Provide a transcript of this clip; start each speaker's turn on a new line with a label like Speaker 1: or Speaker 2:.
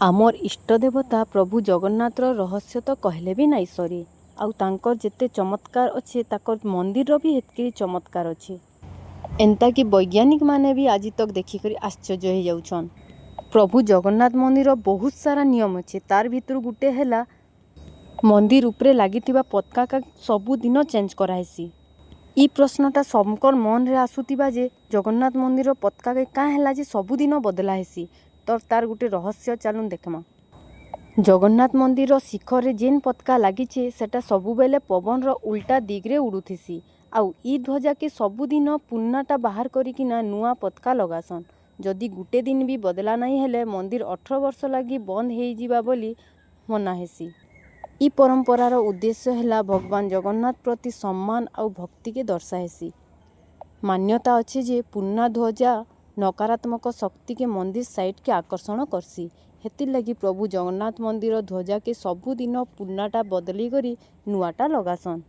Speaker 1: आमर इष्टदेवता प्रभु जगन्नाथर रहस्य तो कहले भी नाई सरी। आउ तांकर जेते चमत्कार अच्छे ताकर मंदिर भी हेतके चमत्कार अच्छे। एंता कि वैज्ञानिक माने भी आज तक देखिक आश्चर्य हो जाउछन। प्रभु जगन्नाथ मंदिर बहुत सारा नियम अच्छे। तार भितर गुटे हैला मंदिर उपरे लागितिबा पताका सबुदिन चेंज कराहेसी। ई प्रश्नटा सबकर मन रे आसुतिबा जे जगन्नाथ मंदिर पताका क्या हैला जे सबुदिन बदला हेसी। तो तार गुटे रहस्य चालून देखमा। जगन्नाथ मंदिर शिखर रे जेन पताका लागिचे सेटा सबुबेले पवन रो उल्टा दिगरे उड़ुथिसी। आउ ई ध्वजा के सबुदिन पुन्नाटा बाहर करिकिना नुआ पताका लगासन। जदि गुटे दिन भी बदला नहीं हेले मंदिर 18 वर्ष लगी बंद हो जिबा बोली मना हेसी। ई परंपरार उद्देश्य हैला भगवान जगन्नाथ प्रति सम्मान आउ भक्ति के दर्शाएसी। मान्यता अच्छे जे पुन्ना ध्वजा नकारात्मक शक्ति के मंदिर साइड के आकर्षण करसी। हेतिर लगी प्रभु जगन्नाथ मंदिर ध्वजा के सबुदिन पुन्नाटा बदली करी नुआटा लगासन।